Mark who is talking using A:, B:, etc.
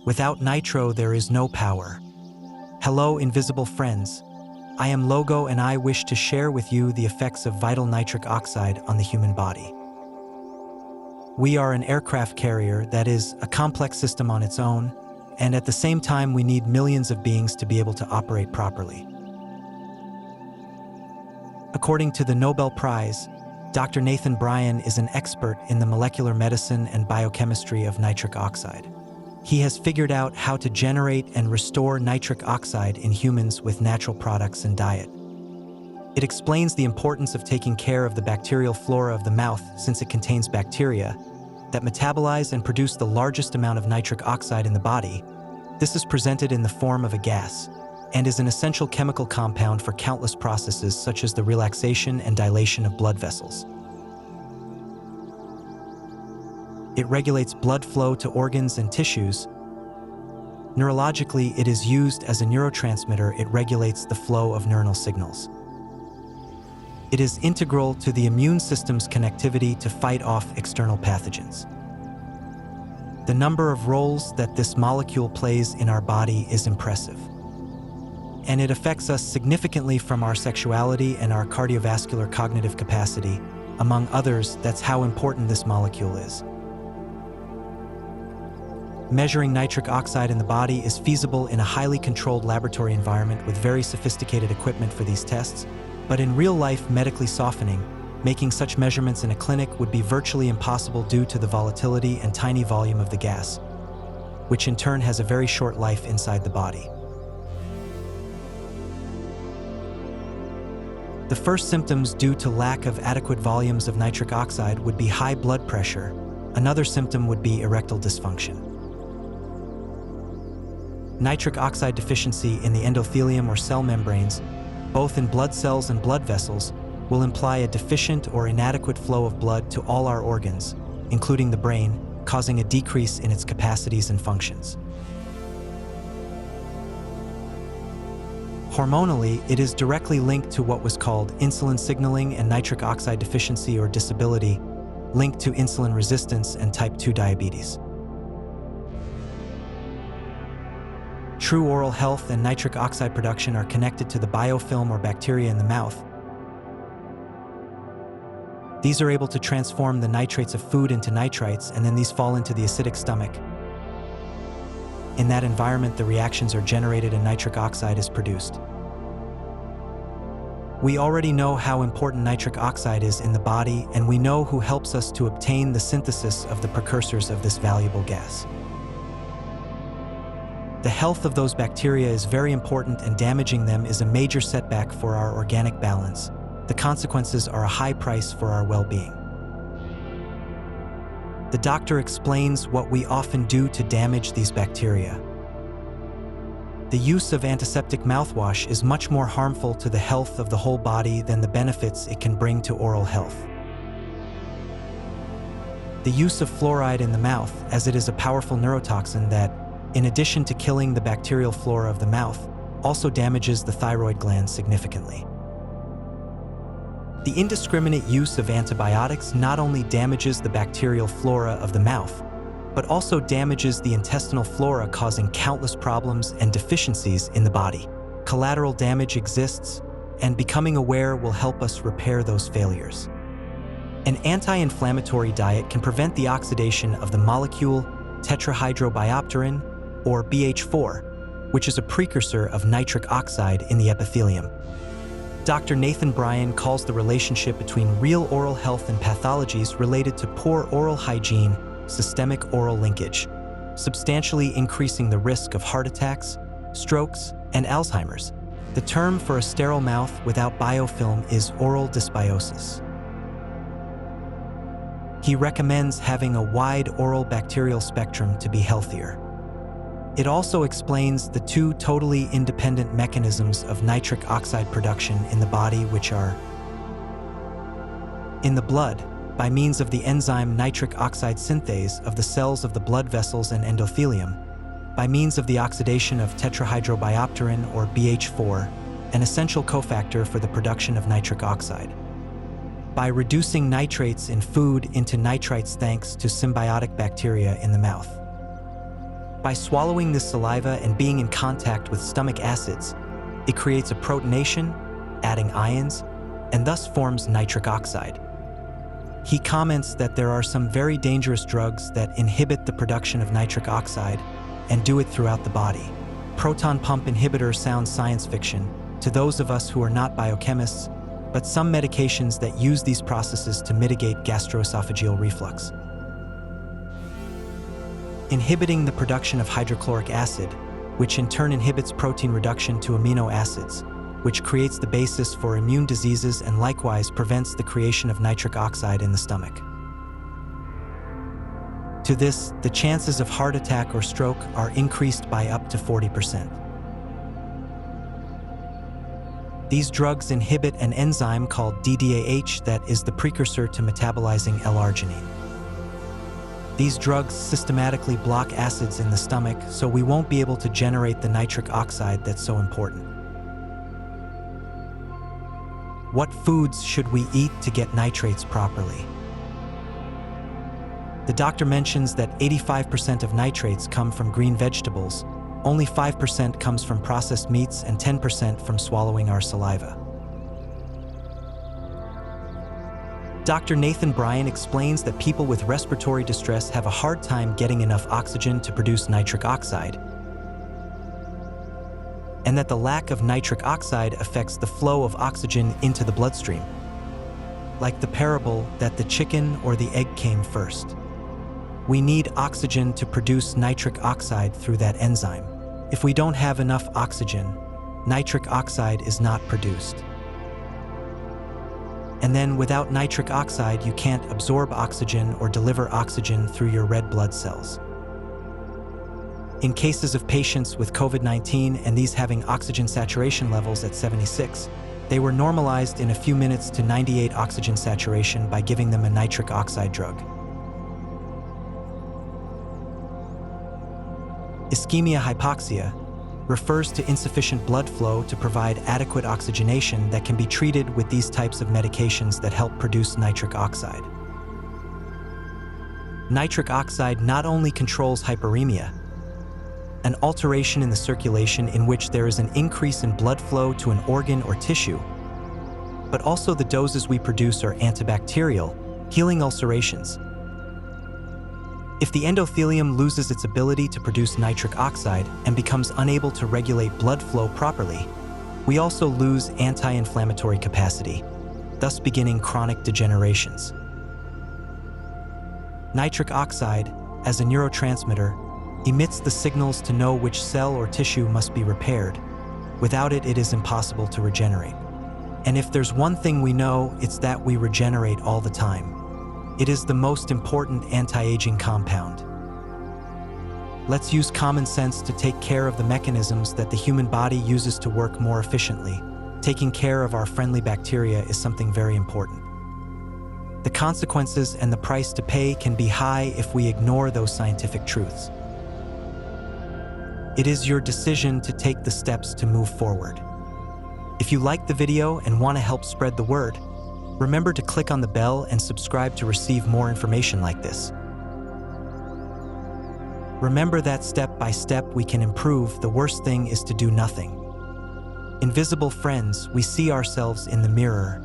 A: Without nitro, there is no power. Hello, invisible friends. I am Logo, and I wish to share with you the effects of vital nitric oxide on the human body. We are an aircraft carrier that is a complex system on its own, and at the same time we need millions of beings to be able to operate properly. According to the Nobel Prize, Dr. Bryan is an expert in the molecular medicine and biochemistry of nitric oxide. He has figured out how to generate and restore nitric oxide in humans with natural products and diet. It explains the importance of taking care of the bacterial flora of the mouth, since it contains bacteria that metabolize and produce the largest amount of nitric oxide in the body. This is presented in the form of a gas and is an essential chemical compound for countless processes such as the relaxation and dilation of blood vessels. It regulates blood flow to organs and tissues. Neurologically, it is used as a neurotransmitter. It regulates the flow of neuronal signals. It is integral to the immune system's connectivity to fight off external pathogens. The number of roles that this molecule plays in our body is impressive. And it affects us significantly, from our sexuality and our cardiovascular cognitive capacity, among others. That's how important this molecule is. Measuring nitric oxide in the body is feasible in a highly controlled laboratory environment with very sophisticated equipment for these tests, but in real life, medically softening, making such measurements in a clinic would be virtually impossible due to the volatility and tiny volume of the gas, which in turn has a very short life inside the body. The first symptoms due to lack of adequate volumes of nitric oxide would be high blood pressure. Another symptom would be erectile dysfunction. Nitric oxide deficiency in the endothelium or cell membranes, both in blood cells and blood vessels, will imply a deficient or inadequate flow of blood to all our organs, including the brain, causing a decrease in its capacities and functions. Hormonally, it is directly linked to what was called insulin signaling and nitric oxide deficiency or disability, linked to insulin resistance and type 2 diabetes. True oral health and nitric oxide production are connected to the biofilm or bacteria in the mouth. These are able to transform the nitrates of food into nitrites, and then these fall into the acidic stomach. In that environment, the reactions are generated and nitric oxide is produced. We already know how important nitric oxide is in the body, and we know who helps us to obtain the synthesis of the precursors of this valuable gas. The health of those bacteria is very important, and damaging them is a major setback for our organic balance. The consequences are a high price for our well-being. The doctor explains what we often do to damage these bacteria. The use of antiseptic mouthwash is much more harmful to the health of the whole body than the benefits it can bring to oral health. The use of fluoride in the mouth, as it is a powerful neurotoxin that, in addition to killing the bacterial flora of the mouth, also damages the thyroid gland significantly. The indiscriminate use of antibiotics not only damages the bacterial flora of the mouth, but also damages the intestinal flora, causing countless problems and deficiencies in the body. Collateral damage exists, and becoming aware will help us repair those failures. An anti-inflammatory diet can prevent the oxidation of the molecule tetrahydrobiopterin, or BH4, which is a precursor of nitric oxide in the epithelium. Dr. Bryan calls the relationship between real oral health and pathologies related to poor oral hygiene systemic oral linkage, substantially increasing the risk of heart attacks, strokes, and Alzheimer's. The term for a sterile mouth without biofilm is oral dysbiosis. He recommends having a wide oral bacterial spectrum to be healthier. It also explains the two totally independent mechanisms of nitric oxide production in the body, which are in the blood, by means of the enzyme nitric oxide synthase of the cells of the blood vessels and endothelium, by means of the oxidation of tetrahydrobiopterin, or BH4, an essential cofactor for the production of nitric oxide, by reducing nitrates in food into nitrites thanks to symbiotic bacteria in the mouth, By swallowing this saliva and being in contact with stomach acids, it creates a protonation, adding ions, and thus forms nitric oxide. He comments that there are some very dangerous drugs that inhibit the production of nitric oxide and do it throughout the body. Proton pump inhibitor sounds science fiction to those of us who are not biochemists, but some medications that use these processes to mitigate gastroesophageal reflux. Inhibiting the production of hydrochloric acid, which in turn inhibits protein reduction to amino acids, which creates the basis for immune diseases and likewise prevents the creation of nitric oxide in the stomach. To this, the chances of heart attack or stroke are increased by up to 40%. These drugs inhibit an enzyme called DDAH that is the precursor to metabolizing L-arginine. These drugs systematically block acids in the stomach, so we won't be able to generate the nitric oxide that's so important. What foods should we eat to get nitrates properly? The doctor mentions that 85% of nitrates come from green vegetables, only 5% comes from processed meats, and 10% from swallowing our saliva. Dr. Nathan Bryan explains that people with respiratory distress have a hard time getting enough oxygen to produce nitric oxide, and that the lack of nitric oxide affects the flow of oxygen into the bloodstream, like the parable that the chicken or the egg came first. We need oxygen to produce nitric oxide through that enzyme. If we don't have enough oxygen, nitric oxide is not produced. And then without nitric oxide, you can't absorb oxygen or deliver oxygen through your red blood cells. In cases of patients with COVID-19 and these having oxygen saturation levels at 76, they were normalized in a few minutes to 98 oxygen saturation by giving them a nitric oxide drug. Ischemia-hypoxia refers to insufficient blood flow to provide adequate oxygenation that can be treated with these types of medications that help produce nitric oxide. Nitric oxide not only controls hyperemia, an alteration in the circulation in which there is an increase in blood flow to an organ or tissue, but also the doses we produce are antibacterial, healing ulcerations. If the endothelium loses its ability to produce nitric oxide and becomes unable to regulate blood flow properly, we also lose anti-inflammatory capacity, thus beginning chronic degenerations. Nitric oxide, as a neurotransmitter, emits the signals to know which cell or tissue must be repaired. Without it, it is impossible to regenerate. And if there's one thing we know, it's that we regenerate all the time. It is the most important anti-aging compound. Let's use common sense to take care of the mechanisms that the human body uses to work more efficiently. Taking care of our friendly bacteria is something very important. The consequences and the price to pay can be high if we ignore those scientific truths. It is your decision to take the steps to move forward. If you like the video and want to help spread the word, remember to click on the bell and subscribe to receive more information like this. Remember that step by step we can improve. The worst thing is to do nothing. Invisible friends, we see ourselves in the mirror